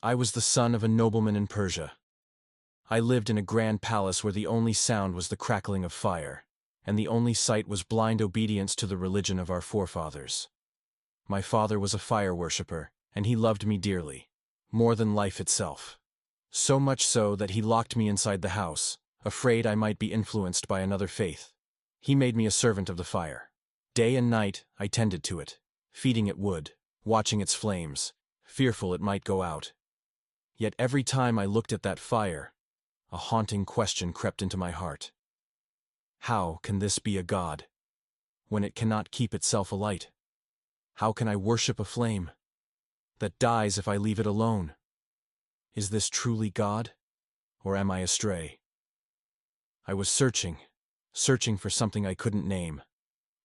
I was the son of a nobleman in Persia. I lived in a grand palace where the only sound was the crackling of fire, and the only sight was blind obedience to the religion of our forefathers. My father was a fire worshipper, and he loved me dearly, more than life itself. So much so that he locked me inside the house, afraid I might be influenced by another faith. He made me a servant of the fire. Day and night I tended to it, feeding it wood, watching its flames, fearful it might go out. Yet every time I looked at that fire, a haunting question crept into my heart. How can this be a god, when it cannot keep itself alight? How can I worship a flame that dies if I leave it alone? Is this truly God, or am I astray? I was searching for something I couldn't name,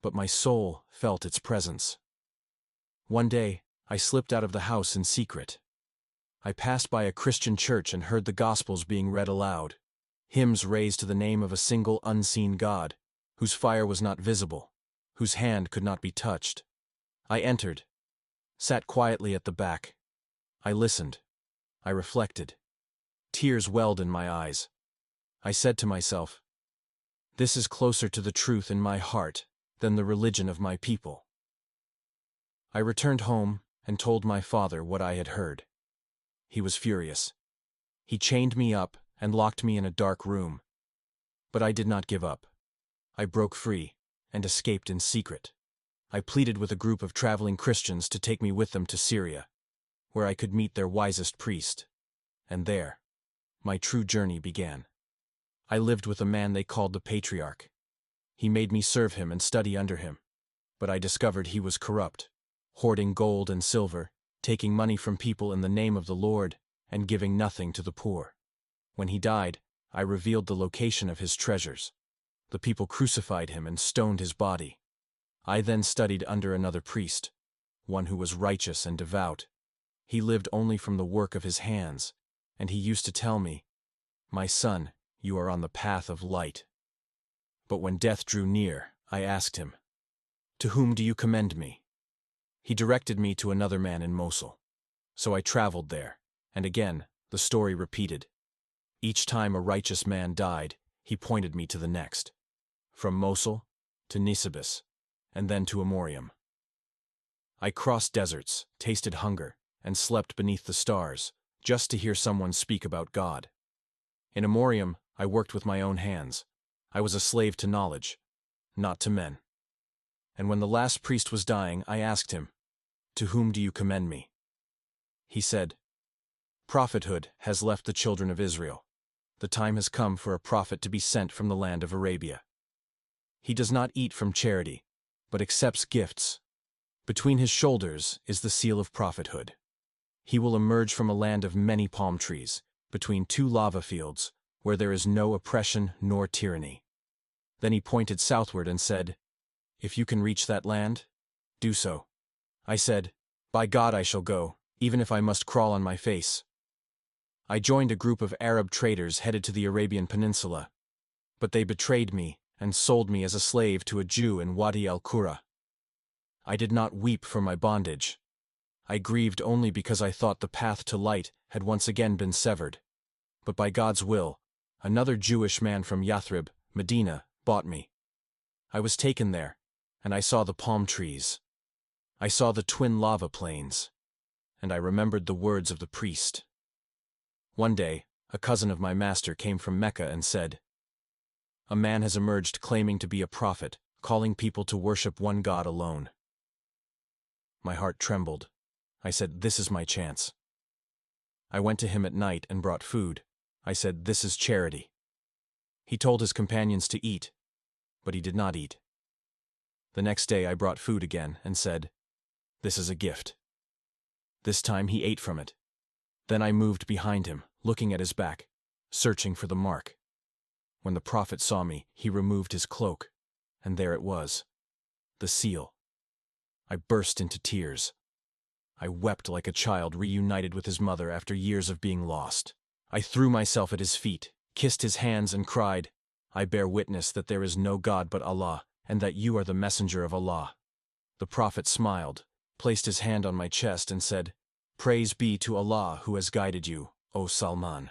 but my soul felt its presence. One day, I slipped out of the house in secret. I passed by a Christian church and heard the Gospels being read aloud, hymns raised to the name of a single unseen God, whose fire was not visible, whose hand could not be touched. I entered, sat quietly at the back. I listened. I reflected. Tears welled in my eyes. I said to myself, "This is closer to the truth in my heart than the religion of my people." I returned home and told my father what I had heard. He was furious. He chained me up and locked me in a dark room. But I did not give up. I broke free and escaped in secret. I pleaded with a group of traveling Christians to take me with them to Syria, where I could meet their wisest priest. And there, my true journey began. I lived with a man they called the Patriarch. He made me serve him and study under him. But I discovered he was corrupt, hoarding gold and silver, taking money from people in the name of the Lord, and giving nothing to the poor. When he died, I revealed the location of his treasures. The people crucified him and stoned his body. I then studied under another priest, one who was righteous and devout. He lived only from the work of his hands, and he used to tell me, "My son, you are on the path of light." But when death drew near, I asked him, "To whom do you commend me?" He directed me to another man in Mosul. So I traveled there, and again, the story repeated. Each time a righteous man died, he pointed me to the next. From Mosul to Nisibis, and then to Amorium. I crossed deserts, tasted hunger, and slept beneath the stars, just to hear someone speak about God. In Amorium, I worked with my own hands. I was a slave to knowledge, not to men. And when the last priest was dying, I asked him, "To whom do you commend me?" He said, "Prophethood has left the children of Israel. The time has come for a prophet to be sent from the land of Arabia. He does not eat from charity, but accepts gifts. Between his shoulders is the seal of prophethood. He will emerge from a land of many palm trees, between two lava fields, where there is no oppression nor tyranny." Then he pointed southward and said, "If you can reach that land, do so." I said, "By God I shall go, even if I must crawl on my face." I joined a group of Arab traders headed to the Arabian Peninsula, but they betrayed me and sold me as a slave to a Jew in Wadi al-Qura. I did not weep for my bondage. I grieved only because I thought the path to light had once again been severed. But by God's will, another Jewish man from Yathrib, Medina, bought me. I was taken there, and I saw the palm trees. I saw the twin lava plains, and I remembered the words of the priest. One day, a cousin of my master came from Mecca and said, "A man has emerged claiming to be a prophet, calling people to worship one God alone." My heart trembled. I said, "This is my chance." I went to him at night and brought food. I said, "This is charity." He told his companions to eat, but he did not eat. The next day I brought food again and said, "This is a gift." This time he ate from it. Then I moved behind him, looking at his back, searching for the mark. When the prophet saw me, he removed his cloak, and there it was, the seal. I burst into tears. I wept like a child reunited with his mother after years of being lost. I threw myself at his feet, kissed his hands and cried, "I bear witness that there is no God but Allah, and that you are the messenger of Allah." The prophet smiled, placed his hand on my chest and said, Praise be to Allah who has guided you, O Salman.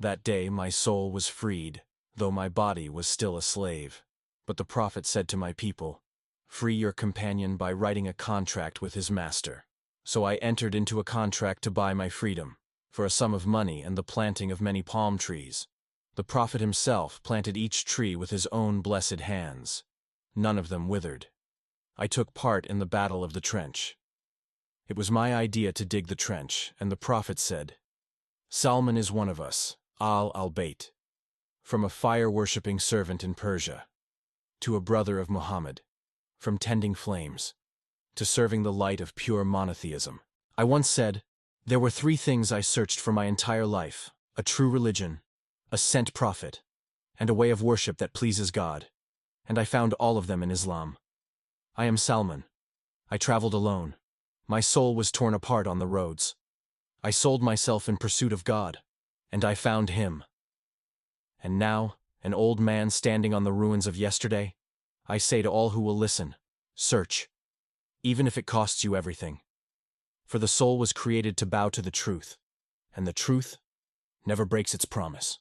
That day my soul was freed, though my body was still a slave. But the Prophet said to my people, free your companion by writing a contract with his master. So I entered into a contract to buy my freedom, for a sum of money and the planting of many palm trees. The Prophet himself planted each tree with his own blessed hands. None of them withered. I took part in the battle of the trench. It was my idea to dig the trench, and the Prophet said, Salman is one of us, al-Bayt, from a fire-worshipping servant in Persia, to a brother of Muhammad, from tending flames, to serving the light of pure monotheism. I once said, there were 3 things I searched for my entire life: a true religion, a sent prophet, and a way of worship that pleases God, and I found all of them in Islam. I am Salman. I traveled alone. My soul was torn apart on the roads. I sold myself in pursuit of God, and I found Him. And now, an old man standing on the ruins of yesterday, I say to all who will listen, search, even if it costs you everything. For the soul was created to bow to the truth, and the truth never breaks its promise.